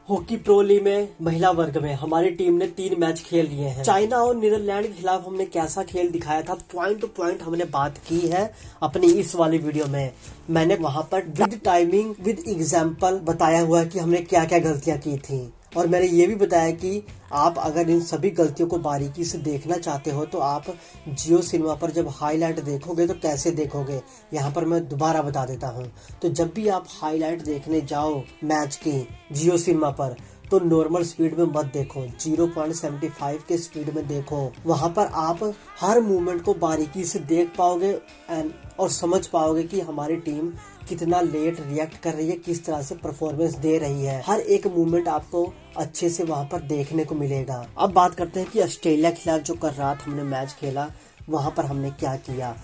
Hockey pro league में महिला वर्ग में हमारी टीम ने 3 मैच खेल लिए हैं। चाइना और नीदरलैंड के खिलाफ हमने कैसा खेल दिखाया था, पॉइंट टू पॉइंट हमने बात की है अपनी इस वाली वीडियो में। मैंने वहां पर विद टाइमिंग विद एग्जाम्पल बताया हुआ है कि हमने क्या क्या गलतियां की थी, और मैंने ये भी बताया कि आप अगर इन सभी गलतियों को बारीकी से देखना चाहते हो तो आप जियो सिनेमा पर जब हाईलाइट देखोगे तो कैसे देखोगे, यहाँ पर मैं दोबारा बता देता हूँ। तो जब भी आप हाईलाइट देखने जाओ मैच की जियो सिनेमा पर तो नॉर्मल स्पीड में मत देखो, 0.75 के स्पीड में देखो। वहां पर आप हर मूवमेंट को बारीकी से देख पाओगे और समझ पाओगे कि हमारी टीम कितना लेट रिएक्ट कर रही है, किस तरह से परफॉर्मेंस दे रही है। हर एक मूवमेंट आपको अच्छे से वहां पर देखने को मिलेगा। अब बात करते हैं कि ऑस्ट्रेलिया के खिलाफ जो कल रात हमने मैच खेला वहां पर हमने क्या किया,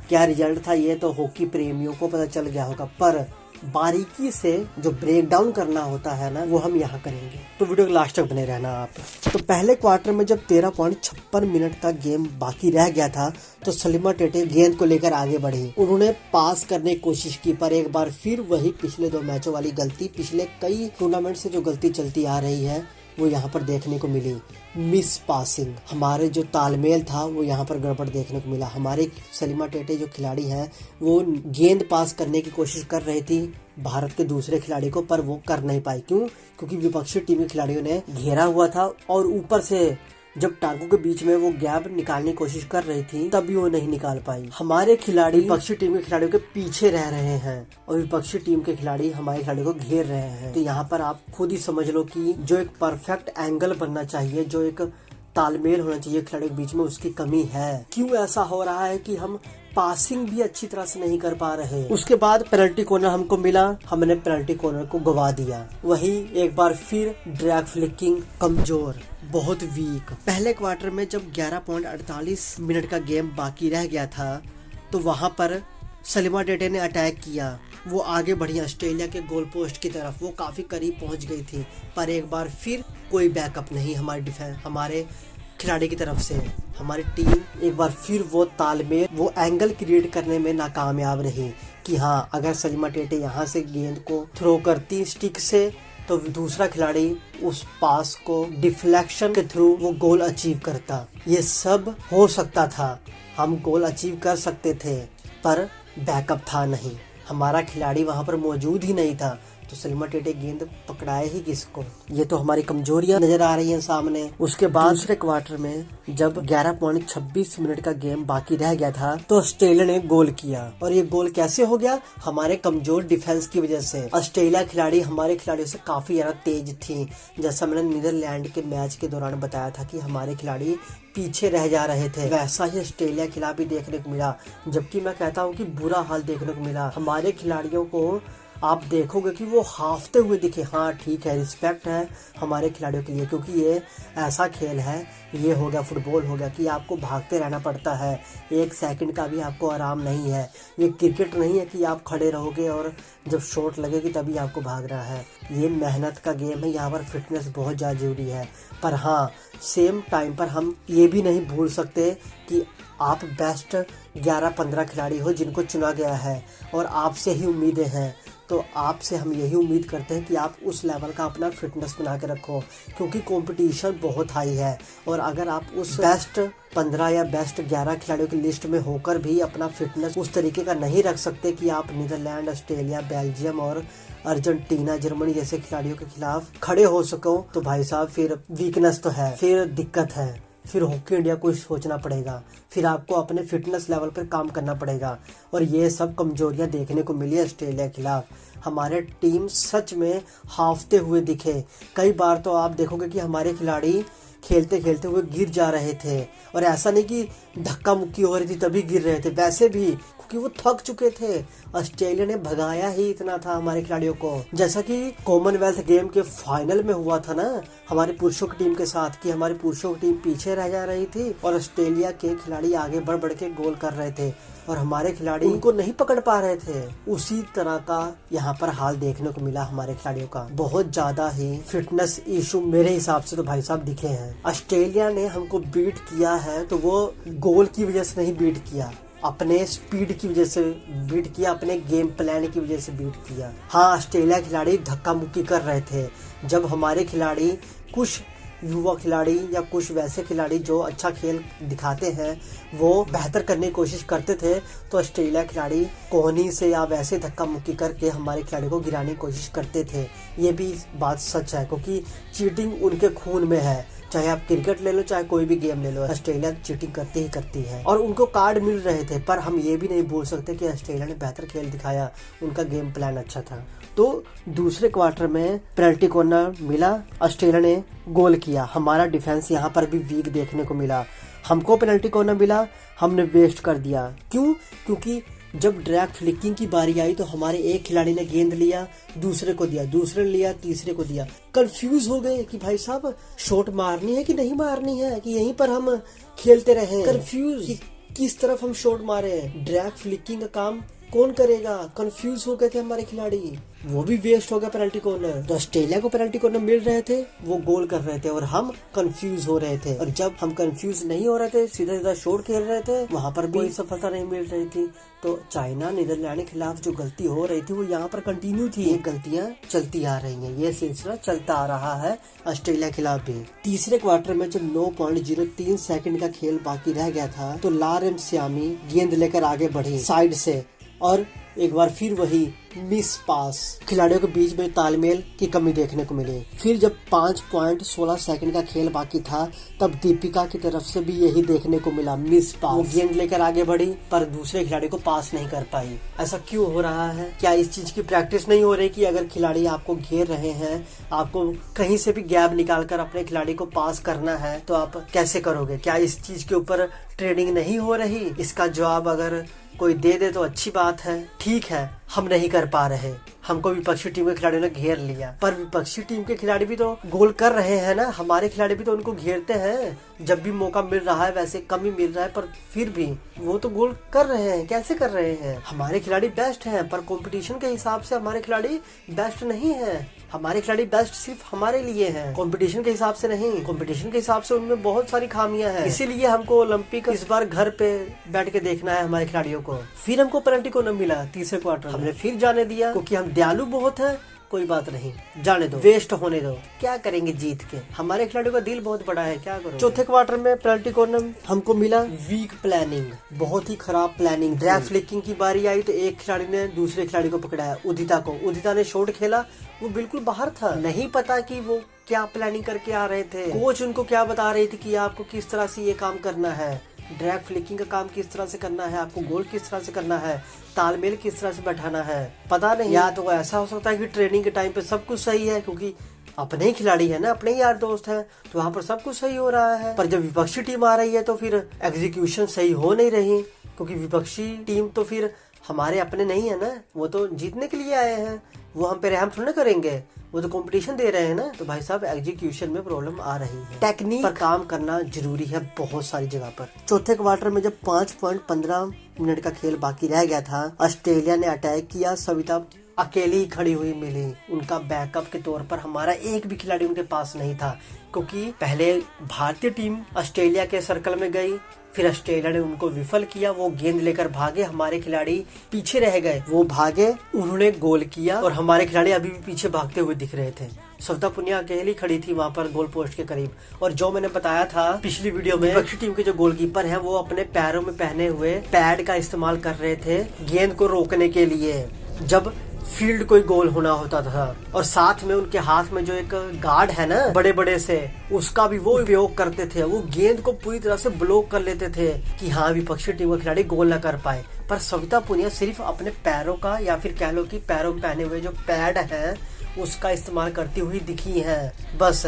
क्या रिजल्ट था, ये तो हॉकी प्रेमियों को पता चल गया होगा, पर बारीकी से जो ब्रेक डाउन करना होता है ना वो हम यहाँ करेंगे, तो वीडियो के लास्ट तक बने रहना आप। तो पहले क्वार्टर में जब 13.56 मिनट तक गेम बाकी रह गया था तो सलीमा टेटे गेंद को लेकर आगे बढ़ी। उन्होंने पास करने की कोशिश की, पर एक बार फिर वही पिछले 2 मैचों वाली गलती, पिछले कई टूर्नामेंट से जो गलती चलती आ रही है वो यहाँ पर देखने को मिली। मिस पासिंग, हमारे जो तालमेल था वो यहाँ पर गड़बड़ देखने को मिला। हमारे सलीमा टेटे जो खिलाड़ी हैं वो गेंद पास करने की कोशिश कर रही थी भारत के दूसरे खिलाड़ी को, पर वो कर नहीं पाई। क्यों? क्योंकि विपक्षी टीम के खिलाड़ियों ने घेरा हुआ था और ऊपर से जब टांगों के बीच में वो गैप निकालने की कोशिश कर रही थी तभी वो नहीं निकाल पाई। हमारे खिलाड़ी विपक्षी टीम के खिलाड़ियों के पीछे रह रहे हैं और विपक्षी टीम के खिलाड़ी हमारे खिलाड़ियों को घेर रहे हैं। तो यहाँ पर आप खुद ही समझ लो कि जो एक परफेक्ट एंगल बनना चाहिए, जो एक तालमेल होना चाहिए खिलाड़ियों के बीच में, उसकी कमी है। क्यों ऐसा हो रहा है कि हम पासिंग भी अच्छी तरह से नहीं कर पा रहे। उसके बाद पेनल्टी कॉर्नर हमको मिला, हमने पेनल्टी कॉर्नर को गवा दिया। वही एक बार फिर ड्रैग फ्लिकिंग कमजोर, बहुत वीक। पहले क्वार्टर में जब 11.48 मिनट का गेम बाकी रह गया था तो वहां पर सलीमा टेटे ने अटैक किया। वो आगे बढ़ी ऑस्ट्रेलिया के गोल पोस्ट की तरफ, वो काफी करीब पहुंच गई थी, पर एक बार फिर कोई बैकअप नहीं हमारे खिलाड़ी की तरफ से। हमारी टीम एक बार फिर वो तालमेल, वो एंगल क्रिएट करने में नाकामयाब रही कि हाँ, अगर सलीमा टेटे यहाँ से गेंद को थ्रो करती स्टिक से तो दूसरा खिलाड़ी उस पास को डिफ्लेक्शन के थ्रू वो गोल अचीव करता। ये सब हो सकता था, हम गोल अचीव कर सकते थे, पर बैकअप था नहीं, हमारा खिलाड़ी वहां पर मौजूद ही नहीं था। तो सलीमा टेटे गेंद पकड़ाए ही किसको? ये तो हमारी कमजोरियां नजर आ रही हैं सामने। उसके बाद दूसरे क्वार्टर में जब 11.26 मिनट का गेम बाकी रह गया था तो ऑस्ट्रेलिया ने गोल किया, और ये गोल कैसे हो गया? हमारे कमजोर डिफेंस की वजह से। ऑस्ट्रेलिया खिलाड़ी हमारे खिलाड़ियों से काफी ज्यादा तेज थी। जैसा मैंने नीदरलैंड के मैच के दौरान बताया था कि हमारे खिलाड़ी पीछे रह जा रहे थे, वैसा ही ऑस्ट्रेलिया के खिलाफ भी देखने को मिला। जबकि मैं कहता हूँ कि बुरा हाल देखने को मिला। हमारे खिलाड़ियों को आप देखोगे कि वो हाफते हुए दिखे। हाँ ठीक है, रिस्पेक्ट है हमारे खिलाड़ियों के लिए, क्योंकि ये ऐसा खेल है, ये हो गया फुटबॉल हो गया कि आपको भागते रहना पड़ता है, 1 सेकंड का भी आपको आराम नहीं है। ये क्रिकेट नहीं है कि आप खड़े रहोगे और जब शॉट लगेगी तभी आपको भागना है। ये मेहनत का गेम है, यहाँ पर फिटनेस बहुत ज़्यादा जरूरी है। पर हाँ, सेम टाइम पर हम ये भी नहीं भूल सकते कि आप बेस्ट 11-15 खिलाड़ी हो जिनको चुना गया है और आपसे ही उम्मीदें हैं। तो आपसे हम यही उम्मीद करते हैं कि आप उस लेवल का अपना फिटनेस बना के रखो, क्योंकि कंपटीशन बहुत हाई है। और अगर आप उस बेस्ट 15 या बेस्ट 11 खिलाड़ियों की लिस्ट में होकर भी अपना फिटनेस उस तरीके का नहीं रख सकते कि आप नीदरलैंड, ऑस्ट्रेलिया, बेल्जियम और अर्जेंटीना, जर्मनी जैसे खिलाड़ियों के खिलाफ खड़े हो सको, तो भाई साहब फिर वीकनेस तो है, फिर दिक्कत है। फिर हॉकी इंडिया को सोचना पड़ेगा, फिर आपको अपने फिटनेस लेवल पर काम करना पड़ेगा। और ये सब कमजोरियां देखने को मिली ऑस्ट्रेलिया के खिलाफ। हमारे टीम सच में हाफते हुए दिखे। कई बार तो आप देखोगे कि हमारे खिलाड़ी खेलते खेलते हुए गिर जा रहे थे, और ऐसा नहीं कि धक्का मुक्की हो रही थी तभी गिर रहे थे, वैसे भी क्योंकि वो थक चुके थे। ऑस्ट्रेलिया ने भगाया ही इतना था हमारे खिलाड़ियों को, जैसा कि कॉमनवेल्थ गेम के फाइनल में हुआ था ना हमारी पुरुषों की टीम के साथ, कि हमारी पुरुषों की टीम पीछे रह जा रही थी और ऑस्ट्रेलिया के खिलाड़ी आगे बढ़ बढ़ के गोल कर रहे थे और हमारे खिलाड़ी उनको नहीं पकड़ पा रहे थे। उसी तरह का यहाँ पर हाल देखने को मिला हमारे खिलाड़ियों का। बहुत ज्यादा ही फिटनेस इशू मेरे हिसाब से तो भाई साहब दिखे हैं। ऑस्ट्रेलिया ने हमको बीट किया है तो वो गोल की वजह से नहीं बीट किया, अपने स्पीड की वजह से बीट किया, अपने गेम प्लान की वजह से बीट किया। हाँ, ऑस्ट्रेलिया खिलाड़ी धक्का मुक्की कर रहे थे। जब हमारे खिलाड़ी, कुछ युवा खिलाड़ी या कुछ वैसे खिलाड़ी जो अच्छा खेल दिखाते हैं, वो बेहतर करने की कोशिश करते थे, तो ऑस्ट्रेलिया खिलाड़ी कोहनी से या वैसे धक्का मुक्की करके हमारे खिलाड़ी को गिराने की कोशिश करते थे। ये भी बात सच है, क्योंकि चीटिंग उनके खून में है। चाहे आप क्रिकेट ले लो, चाहे कोई भी गेम ले लो, ऑस्ट्रेलिया चीटिंग करती ही करती है। और उनको कार्ड मिल रहे थे, पर हम ये भी नहीं बोल सकते कि ऑस्ट्रेलिया ने बेहतर खेल दिखाया, उनका गेम प्लान अच्छा था। तो दूसरे क्वार्टर में पेनल्टी कॉर्नर मिला, ऑस्ट्रेलिया ने गोल किया। हमारा डिफेंस यहाँ पर भी वीक देखने को मिला। हमको पेनल्टी कॉर्नर मिला, हमने वेस्ट कर दिया। क्यों? क्योंकि जब ड्रैग फ्लिकिंग की बारी आई तो हमारे एक खिलाड़ी ने गेंद लिया, दूसरे को दिया, दूसरे ने लिया, तीसरे को दिया। कंफ्यूज हो गए कि भाई साहब शॉट मारनी है कि नहीं मारनी है, कि यहीं पर हम खेलते रहे। कंफ्यूज कि किस तरफ हम शॉट मारे। ड्रैग फ्लिकिंग का काम कौन करेगा? कंफ्यूज हो गए थे हमारे खिलाड़ी, वो भी वेस्ट हो गया पेनल्टी कॉर्नर। तो ऑस्ट्रेलिया को पेनल्टी कॉर्नर मिल रहे थे, वो गोल कर रहे थे, और हम कंफ्यूज हो रहे थे। और जब हम कंफ्यूज नहीं हो रहे थे, सीधा सीधा शॉट खेल रहे थे, वहां पर कोई सफलता नहीं मिल रही थी। तो चाइना नीदरलैंड के खिलाफ जो गलती हो रही थी, वो यहाँ पर कंटिन्यू थी। ये गलतियां चलती आ रही हैं, ये सिलसिला चलता आ रहा है ऑस्ट्रेलिया के खिलाफ भी। तीसरे क्वार्टर में जब 9.03 सेकंड का खेल बाकी रह गया था, तो लारेमसियामी गेंद लेकर आगे बढ़े साइड से, और एक बार फिर वही मिस पास। खिलाड़ियों के बीच में तालमेल की कमी देखने को मिली। फिर जब 5.16 सेकंड का खेल बाकी था, तब दीपिका की तरफ से भी यही देखने को मिला, मिस पास। वो गेंद लेकर आगे बढ़ी, पर दूसरे खिलाड़ी को पास नहीं कर पाई। ऐसा क्यों हो रहा है? क्या इस चीज की प्रैक्टिस नहीं हो रही कि अगर खिलाड़ी आपको घेर रहे हैं, आपको कहीं से भी गैप निकाल कर अपने खिलाड़ी को पास करना है, तो आप कैसे करोगे? क्या इस चीज के ऊपर ट्रेनिंग नहीं हो रही? इसका जवाब अगर कोई दे दे तो अच्छी बात है। ठीक है, हम नहीं कर पा रहे, हमको विपक्षी टीम के खिलाड़ियों ने घेर लिया, पर विपक्षी टीम के खिलाड़ी भी तो गोल कर रहे हैं ना। हमारे खिलाड़ी भी तो उनको घेरते हैं, जब भी मौका मिल रहा है, वैसे कम ही मिल रहा है, पर फिर भी वो तो गोल कर रहे हैं। कैसे कर रहे हैं? हमारे खिलाड़ी बेस्ट हैं, पर कंपटीशन के हिसाब से हमारे खिलाड़ी बेस्ट नहीं है। हमारे खिलाड़ी बेस्ट सिर्फ हमारे लिए हैं, कंपटीशन के हिसाब से नहीं। कंपटीशन के हिसाब से उनमें बहुत सारी खामियां हैं, इसीलिए हमको ओलंपिक इस बार घर पे बैठ के देखना है हमारे खिलाड़ियों को। फिर हमको पेनल्टी को न मिला तीसरे क्वार्टर, हमने फिर जाने दिया, क्योंकि हम दयालु बहुत है। कोई बात नहीं, जाने दो, वेस्ट होने दो, क्या करेंगे जीत के। हमारे खिलाड़ियों का दिल बहुत बड़ा है, क्या करो। चौथे क्वार्टर में पेनल्टी कॉर्नर हमको मिला, वीक प्लानिंग, बहुत ही खराब प्लानिंग। ड्रैग फ्लिकिंग की बारी आई तो एक खिलाड़ी ने दूसरे खिलाड़ी को पकड़ाया, उदिता को। उदिता ने शॉट खेला, वो बिल्कुल बाहर था, नहीं पता कि वो क्या प्लानिंग करके आ रहे थे। कोच उनको क्या बता रही थी कि आपको किस तरह से ये काम करना है, ड्रैग फ्लिकिंग का काम किस तरह से करना है, आपको गोल किस तरह से करना है, तालमेल किस तरह से बैठाना है, पता नहीं। या तो ऐसा हो सकता है कि ट्रेनिंग के टाइम पे सब कुछ सही है, क्योंकि अपने ही खिलाड़ी है ना, अपने ही यार दोस्त हैं, तो वहाँ पर सब कुछ सही हो रहा है। पर जब विपक्षी टीम आ रही है तो फिर एग्जीक्यूशन सही हो नहीं रही, क्योंकि विपक्षी टीम तो फिर हमारे अपने नहीं है ना, वो तो जीतने के लिए आए हैं, वो हम पे रहम थोड़ा करेंगे, वो तो कंपटीशन दे रहे हैं ना। तो भाई साहब एग्जीक्यूशन में प्रॉब्लम आ रही है, टेक्निक पर काम करना जरूरी है बहुत सारी जगह पर। चौथे क्वार्टर में जब 5.15 मिनट का खेल बाकी रह गया था, ऑस्ट्रेलिया ने अटैक किया, सविता अकेली खड़ी हुई मिली। उनका बैकअप के तौर पर हमारा एक भी खिलाड़ी उनके पास नहीं था, क्योंकि पहले भारतीय टीम ऑस्ट्रेलिया के सर्कल में गई, फिर ऑस्ट्रेलिया ने उनको विफल किया, वो गेंद लेकर भागे, हमारे खिलाड़ी पीछे रह गए, वो भागे, उन्होंने गोल किया, और हमारे खिलाड़ी अभी भी पीछे भागते हुए दिख रहे थे। सविता पुनिया अकेली खड़ी थी वहाँ पर गोल पोस्ट के करीब। और जो मैंने बताया था पिछली वीडियो में, विपक्षी टीम के जो गोलकीपर हैं वो अपने पैरों में पहने हुए पैड का इस्तेमाल कर रहे थे गेंद को रोकने के लिए, जब फील्ड कोई गोल होना होता था। और साथ में उनके हाथ में जो एक गार्ड है ना बड़े बड़े से, उसका भी वो उपयोग करते थे। वो गेंद को पूरी तरह से ब्लॉक कर लेते थे कि हाँ विपक्षी टीम का खिलाड़ी गोल न कर पाए। पर सविता पुनिया सिर्फ अपने पैरों का, या फिर कह लो कि पैरों में पहने हुए जो पैड है उसका इस्तेमाल करती हुई दिखी है बस।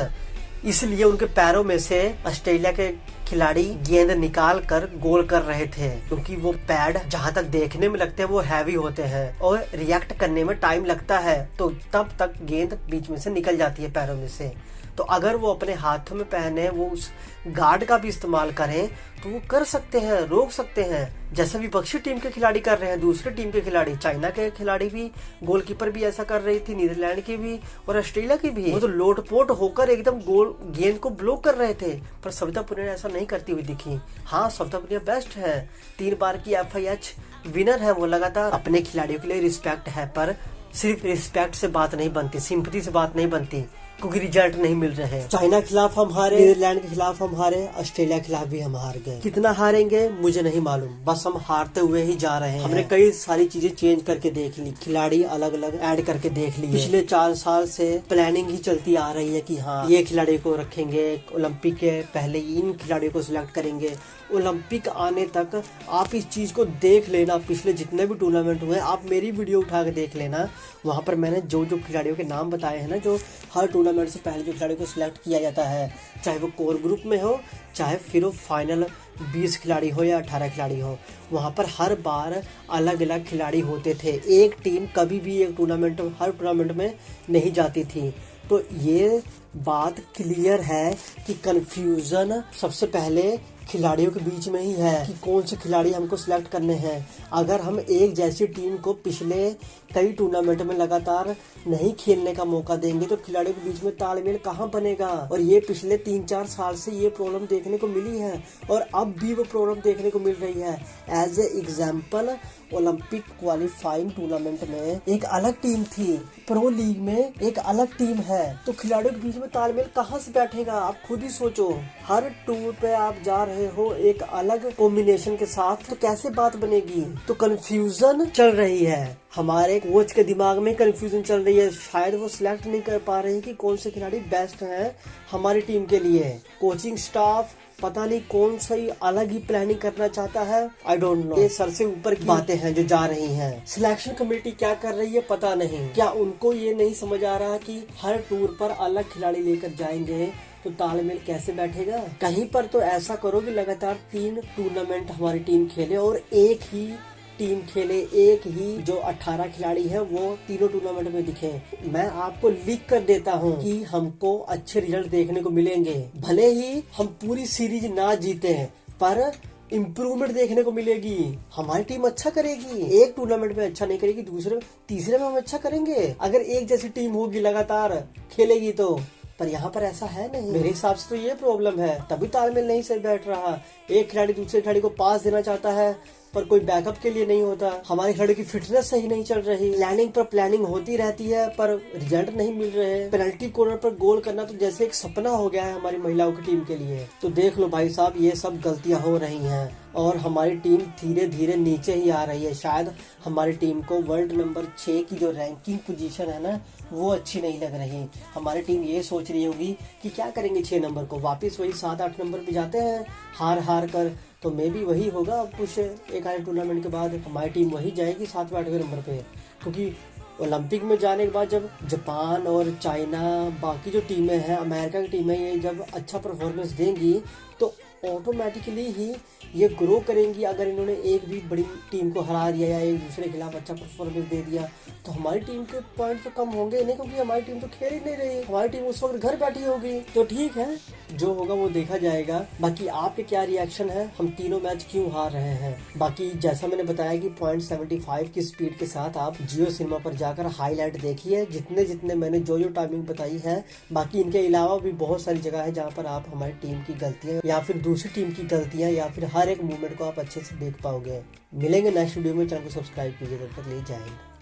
इसलिए उनके पैरों में से ऑस्ट्रेलिया के खिलाड़ी गेंद निकाल कर गोल कर रहे थे, क्योंकि वो पैड जहां तक देखने में लगते हैं वो हैवी होते हैं और रिएक्ट करने में टाइम लगता है, तो तब तक गेंद बीच में से निकल जाती है पैरों में से। तो अगर वो अपने हाथों में पहने वो उस गार्ड का भी इस्तेमाल करें तो वो कर सकते हैं, रोक सकते हैं, जैसा विपक्षी टीम के खिलाड़ी कर रहे हैं, दूसरे टीम के खिलाड़ी, चाइना के खिलाड़ी भी, गोलकीपर भी ऐसा कर रही थी, नीदरलैंड की भी और ऑस्ट्रेलिया की भी। वो तो लोटपोट होकर एकदम गोल गेंद को ब्लॉक कर रहे थे, पर सविता पुनिया ऐसा नहीं करती हुई दिखी। हाँ, सविता पुनिया बेस्ट है, 3 बार की FIH विनर है। वो लगातार अपने खिलाड़ियों के लिए रिस्पेक्ट है, पर सिर्फ रिस्पेक्ट से बात नहीं बनती, सिंपैथी से बात नहीं बनती, क्योंकि रिजल्ट नहीं मिल रहे हैं। चाइना के खिलाफ हम हारे, नीदरलैंड के खिलाफ हम हारे, ऑस्ट्रेलिया के खिलाफ भी हम हार गए। कितना हारेंगे मुझे नहीं मालूम, बस हम हारते हुए ही जा रहे हैं। हमने कई सारी चीजें चेंज करके देख ली, खिलाड़ी अलग अलग ऐड करके देख लिए। पिछले 4 साल से प्लानिंग ही चलती आ रही है कि हाँ, ये खिलाड़ी को रखेंगे, ओलंपिक के पहले इन खिलाड़ियों को सिलेक्ट करेंगे। ओलंपिक आने तक आप इस चीज को देख लेना, पिछले जितने भी टूर्नामेंट हुए आप मेरी वीडियो उठा के देख लेना, वहां पर मैंने जो जो खिलाड़ियों के नाम बताए हैं ना, जो हर टूर्नामेंट से पहले जो खिलाड़ी को सिलेक्ट किया जाता है, चाहे वो कोर ग्रुप में हो, चाहे फिर वो फाइनल 20 खिलाड़ी हो या 18 खिलाड़ी हो, वहाँ पर हर बार अलग अलग खिलाड़ी होते थे। एक टीम कभी भी एक टूर्नामेंट हर टूर्नामेंट में नहीं जाती थी। तो ये बात क्लियर है कि कंफ्यूजन सबसे पहले खिलाड़ियों के बीच में ही है कि कौन से खिलाड़ी हमको सिलेक्ट करने हैं। अगर हम एक जैसी टीम को पिछले कई टूर्नामेंट में लगातार नहीं खेलने का मौका देंगे तो खिलाड़ियों के बीच में तालमेल कहाँ बनेगा। और ये पिछले 3-4 साल से ये प्रॉब्लम देखने को मिली है और अब भी वो प्रॉब्लम देखने को मिल रही है। As a example, Olympic qualifying tournament में एक अलग टीम थी, प्रो लीग में एक अलग टीम है, तो खिलाड़ियों के बीच में तालमेल कहाँ से बैठेगा। आप खुद ही सोचो, हर टूर पे आप जा रहे हो एक अलग कॉम्बिनेशन के साथ, तो कैसे बात बनेगी। तो कंफ्यूजन चल रही है, हमारे कोच के दिमाग में कंफ्यूजन चल रही है। शायद वो सिलेक्ट नहीं कर पा रहे हैं कि कौन से खिलाड़ी बेस्ट हैं हमारी टीम के लिए। कोचिंग स्टाफ पता नहीं कौन सी अलग ही प्लानिंग करना चाहता है, आई डोंट नो। ये सर से ऊपर की बातें हैं जो जा रही हैं। सिलेक्शन कमेटी क्या कर रही है पता नहीं। क्या उनको ये नहीं समझ आ रहा कि हर टूर पर अलग खिलाड़ी लेकर जाएंगे तो तालमेल कैसे बैठेगा। कहीं पर तो ऐसा करो कि लगातार 3 टूर्नामेंट हमारी टीम खेले और एक ही टीम खेले, एक ही जो 18 खिलाड़ी है वो तीनों टूर्नामेंट में दिखे। मैं आपको लिख कर देता हूँ कि हमको अच्छे रिजल्ट देखने को मिलेंगे। भले ही हम पूरी सीरीज ना जीते हैं, पर इम्प्रूवमेंट देखने को मिलेगी। हमारी टीम अच्छा करेगी, एक टूर्नामेंट में अच्छा नहीं करेगी, दूसरे तीसरे में हम अच्छा करेंगे। अगर एक जैसी टीम होगी लगातार खेलेगी तो, पर यहाँ पर ऐसा है नहीं। मेरे हिसाब से तो ये प्रॉब्लम है, तभी तालमेल नहीं सही बैठ रहा। एक खिलाड़ी दूसरे खिलाड़ी को पास देना चाहता है पर कोई बैकअप के लिए नहीं होता। हमारे खिलाड़ी की फिटनेस सही नहीं चल रही, प्लानिंग पर प्लानिंग होती रहती है पर रिजल्ट नहीं मिल रहे। पेनल्टी कॉर्नर पर गोल करना तो जैसे एक सपना हो गया है हमारी महिलाओं की टीम के लिए। तो देख लो भाई साहब, ये सब गलतियां हो रही हैं और हमारी टीम धीरे धीरे नीचे ही आ रही है। शायद हमारी टीम को वर्ल्ड नंबर 6 की जो रैंकिंग पोजीशन है ना, वो अच्छी नहीं लग रही। हमारी टीम ये सोच रही होगी कि क्या करेंगे 6 नंबर को, वापस वही 7-8 नंबर पे जाते हैं हार कर। तो मे भी वही होगा अब कुछ एक आधे टूर्नामेंट के बाद हमारी टीम वही जाएगी 7वें-8वें नंबर पे। क्योंकि ओलंपिक में जाने के बाद जब जापान और चाइना, बाकी जो टीमें हैं, अमेरिका की टीमें, ये जब अच्छा परफॉर्मेंस देंगी तो ऑटोमेटिकली ही ये ग्रो करेंगी। अगर इन्होंने एक भी बड़ी टीम को हरा दिया या एक दूसरे के खिलाफ अच्छा परफॉर्मेंस दे दिया तो हमारी टीम के पॉइंट तो कम होंगे नहीं, क्योंकि हमारी टीम तो खेल ही नहीं रही, हमारी टीम उस वक्त घर बैठी होगी। तो ठीक है, जो होगा वो देखा जाएगा। बाकी आपके क्या रिएक्शन है, हम तीनों मैच क्यों हार रहे हैं। बाकी जैसा मैंने बताया कि 0.75 की स्पीड के साथ आप जियो सिनेमा पर जाकर हाईलाइट देखिए, जितने मैंने जो टाइमिंग बताई है। बाकी इनके अलावा भी बहुत सारी जगह है जहाँ पर आप हमारी टीम की गलतियाँ या फिर दूसरी टीम की गलतियाँ या फिर हर एक मूवमेंट को आप अच्छे से देख पाओगे। मिलेंगे नेक्स्ट वीडियो में, चैनल को सब्सक्राइब कीजिए, तब तक ले जय हिंद।